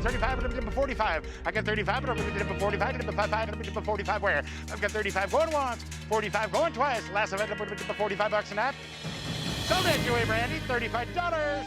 35, 45. I got 35, 45, 45 where? I've got 35 going once, 45 going twice. Last event, $45 and that. Sold it to you, Brandy, $35.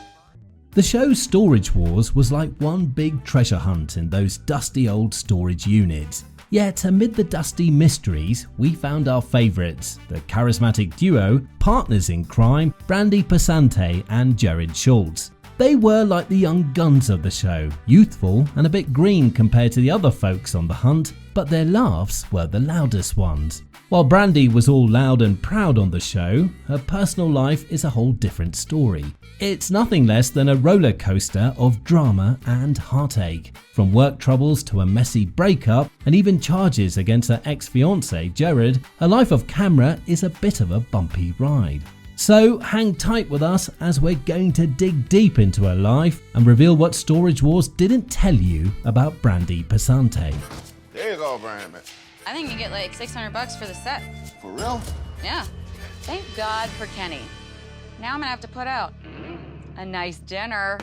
The show's Storage Wars was like one big treasure hunt in those dusty old storage units. Yet amid the dusty mysteries, we found our favourites, the charismatic duo, partners in crime, Brandi Passante and Jarrod Schulz. They were like the young guns of the show, youthful and a bit green compared to the other folks on the hunt, but their laughs were the loudest ones. While Brandy was all loud and proud on the show, her personal life is a whole different story. It's nothing less than a roller coaster of drama and heartache. From work troubles to a messy breakup and even charges against her ex-fiancé Jarrod, her life off camera is a bit of a bumpy ride. So hang tight with us as we're going to dig deep into her life and reveal what Storage Wars didn't tell you about Brandi Passante. There you go, Brandy. I think you get like $600 for the set. For real? Yeah. Thank God for Kenny. Now I'm gonna have to put out a nice dinner.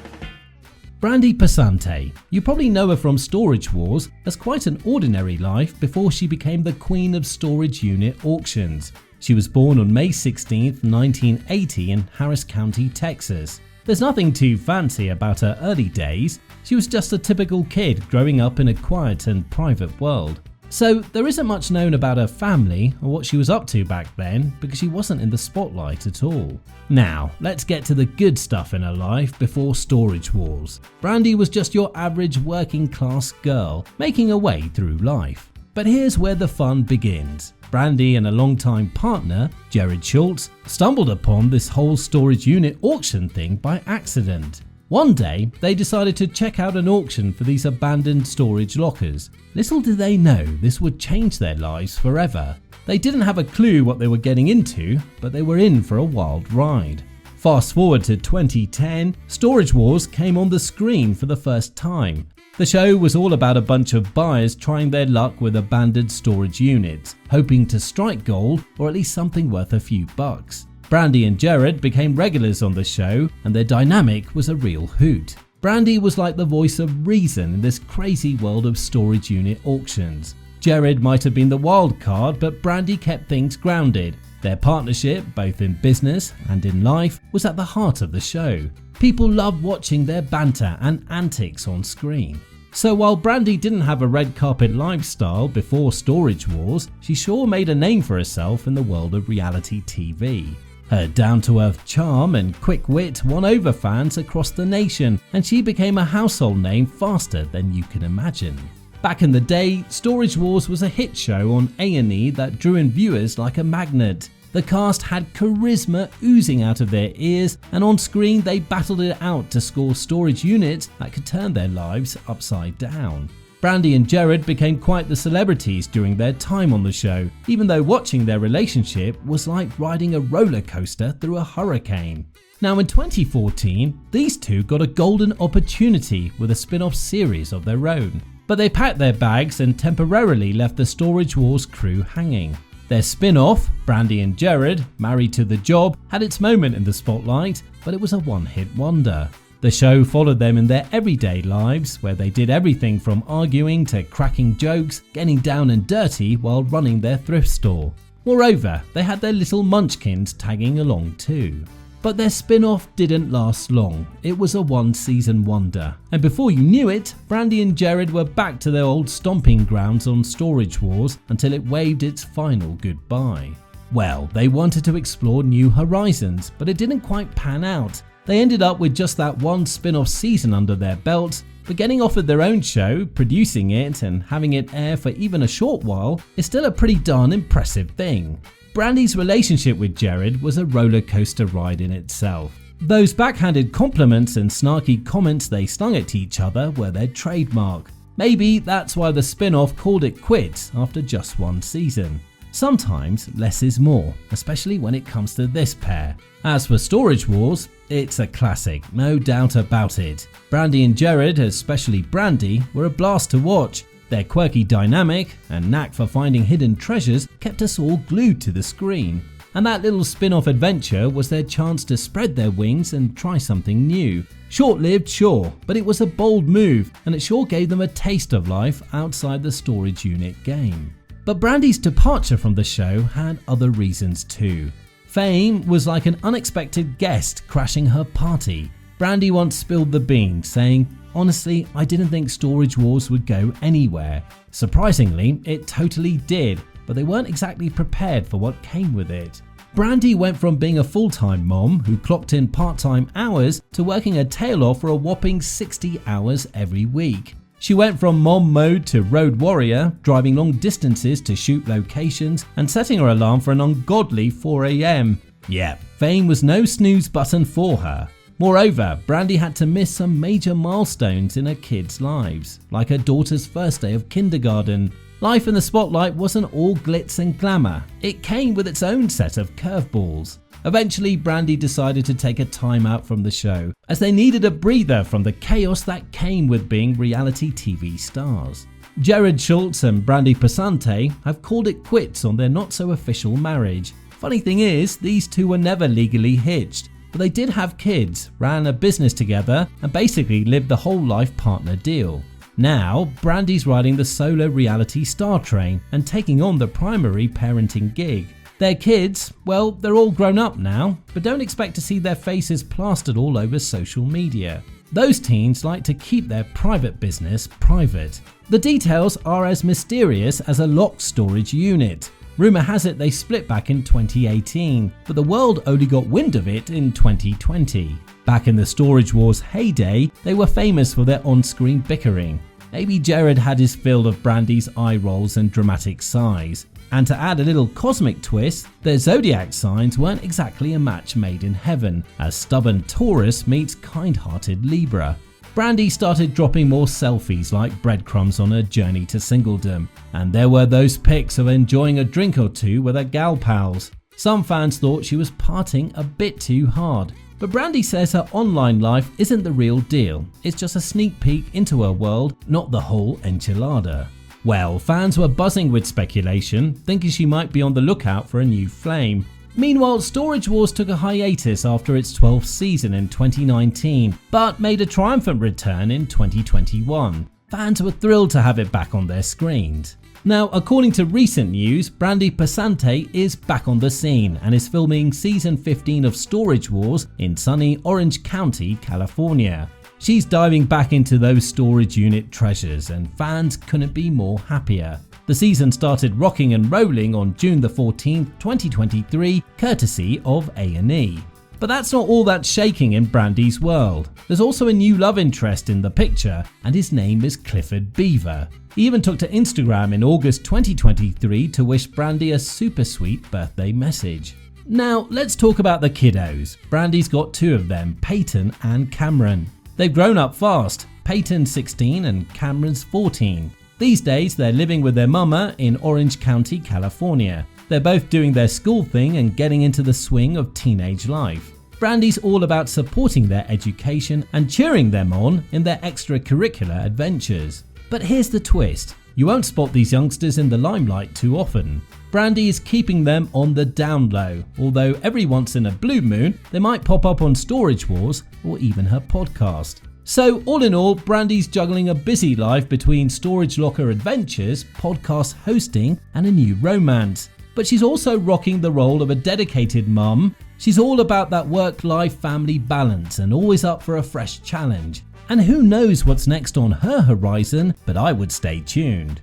Brandi Passante. You probably know her from Storage Wars as quite an ordinary life before she became the queen of storage unit auctions. She was born on May 16, 1980 in Harris County, Texas. There's nothing too fancy about her early days. She was just a typical kid growing up in a quiet and private world. So there isn't much known about her family or what she was up to back then because she wasn't in the spotlight at all. Now, let's get to the good stuff in her life before Storage Wars. Brandy was just your average working class girl making her way through life. But here's where the fun begins. Brandy and a longtime partner, Jarrod Schulz, stumbled upon this whole storage unit auction thing by accident. One day, they decided to check out an auction for these abandoned storage lockers. Little did they know this would change their lives forever. They didn't have a clue what they were getting into, but they were in for a wild ride. Fast forward to 2010, Storage Wars came on the screen for the first time. The show was all about a bunch of buyers trying their luck with abandoned storage units, hoping to strike gold or at least something worth a few bucks. Brandy and Jarrod became regulars on the show and their dynamic was a real hoot. Brandy was like the voice of reason in this crazy world of storage unit auctions. Jarrod might have been the wild card, but Brandy kept things grounded. Their partnership, both in business and in life, was at the heart of the show. People loved watching their banter and antics on screen. So while Brandy didn't have a red carpet lifestyle before Storage Wars, she sure made a name for herself in the world of reality TV. Her down-to-earth charm and quick wit won over fans across the nation, and she became a household name faster than you can imagine. Back in the day, Storage Wars was a hit show on A&E that drew in viewers like a magnet. The cast had charisma oozing out of their ears, and on screen they battled it out to score storage units that could turn their lives upside down. Brandy and Jarrod became quite the celebrities during their time on the show, even though watching their relationship was like riding a roller coaster through a hurricane. Now in 2014, these two got a golden opportunity with a spin-off series of their own, but they packed their bags and temporarily left the Storage Wars crew hanging. Their spin-off, Brandy and Jarrod, Married to the Job, had its moment in the spotlight, but it was a one-hit wonder. The show followed them in their everyday lives, where they did everything from arguing to cracking jokes, getting down and dirty while running their thrift store. Moreover, they had their little munchkins tagging along too. But their spin-off didn't last long. It was a one-season wonder. And before you knew it, Brandy and Jarrod were back to their old stomping grounds on Storage Wars until it waved its final goodbye. Well, they wanted to explore new horizons, but it didn't quite pan out. They ended up with just that one spin-off season under their belts, but getting offered their own show, producing it and having it air for even a short while is still a pretty darn impressive thing. Brandy's relationship with Jarrod was a roller coaster ride in itself. Those backhanded compliments and snarky comments they slung at each other were their trademark. Maybe that's why the spin-off called it quits after just one season. Sometimes less is more, especially when it comes to this pair. As for Storage Wars, it's a classic, no doubt about it. Brandy and Jarrod, especially Brandy, were a blast to watch. Their quirky dynamic and knack for finding hidden treasures kept us all glued to the screen. and that little spin-off adventure was their chance to spread their wings and try something new. Short-lived, sure, but it was a bold move, and it sure gave them a taste of life outside the storage unit game. But Brandy's departure from the show had other reasons too. Fame was like an unexpected guest crashing her party. Brandy once spilled the beans, saying, "Honestly, I didn't think Storage Wars would go anywhere." Surprisingly, it totally did, but they weren't exactly prepared for what came with it. Brandy went from being a full-time mom who clocked in part-time hours to working her tail off for a whopping 60 hours every week. She went from mom mode to road warrior, driving long distances to shoot locations and setting her alarm for an ungodly 4 a.m. Yeah, fame was no snooze button for her. Moreover, Brandy had to miss some major milestones in her kids' lives, like her daughter's first day of kindergarten. Life in the spotlight wasn't all glitz and glamour. It came with its own set of curveballs. Eventually, Brandy decided to take a time out from the show, as they needed a breather from the chaos that came with being reality TV stars. Jarrod Schulz and Brandi Passante have called it quits on their not-so-official marriage. Funny thing is, these two were never legally hitched, but they did have kids, ran a business together, and basically lived the whole life partner deal. Now, Brandy's riding the solo reality star train and taking on the primary parenting gig. Their kids, well, they're all grown up now, but don't expect to see their faces plastered all over social media. Those teens like to keep their private business private. The details are as mysterious as a locked storage unit. Rumour has it they split back in 2018, but the world only got wind of it in 2020. Back in the Storage Wars heyday, they were famous for their on-screen bickering. Maybe Jarrod had his fill of Brandy's eye rolls and dramatic sighs. And to add a little cosmic twist, their zodiac signs weren't exactly a match made in heaven, as stubborn Taurus meets kind-hearted Libra. Brandy started dropping more selfies like breadcrumbs on her journey to singledom, and there were those pics of enjoying a drink or two with her gal pals. Some fans thought she was partying a bit too hard, but Brandy says her online life isn't the real deal. It's just a sneak peek into her world, not the whole enchilada. Well, fans were buzzing with speculation, thinking she might be on the lookout for a new flame. Meanwhile, Storage Wars took a hiatus after its 12th season in 2019, but made a triumphant return in 2021. Fans were thrilled to have it back on their screens. Now, according to recent news, Brandi Passante is back on the scene and is filming season 15 of Storage Wars in sunny Orange County, California. She's diving back into those storage unit treasures, and fans couldn't be more happier. The season started rocking and rolling on June the 14th, 2023, courtesy of A&E. But that's not all that's shaking in Brandy's world. There's also a new love interest in the picture, and his name is Clifford Beaver. He even took to Instagram in August 2023 to wish Brandy a super sweet birthday message. Now, let's talk about the kiddos. Brandy's got two of them, Peyton and Cameron. They've grown up fast. Peyton's 16 and Cameron's 14. These days, they're living with their mama in Orange County, California. They're both doing their school thing and getting into the swing of teenage life. Brandy's all about supporting their education and cheering them on in their extracurricular adventures. But here's the twist. You won't spot these youngsters in the limelight too often. Brandy is keeping them on the down low, although every once in a blue moon, they might pop up on Storage Wars or even her podcast. So all in all, Brandy's juggling a busy life between storage locker adventures, podcast hosting, and a new romance. But she's also rocking the role of a dedicated mum. She's all about that work-life family balance and always up for a fresh challenge. And who knows what's next on her horizon, but I would stay tuned.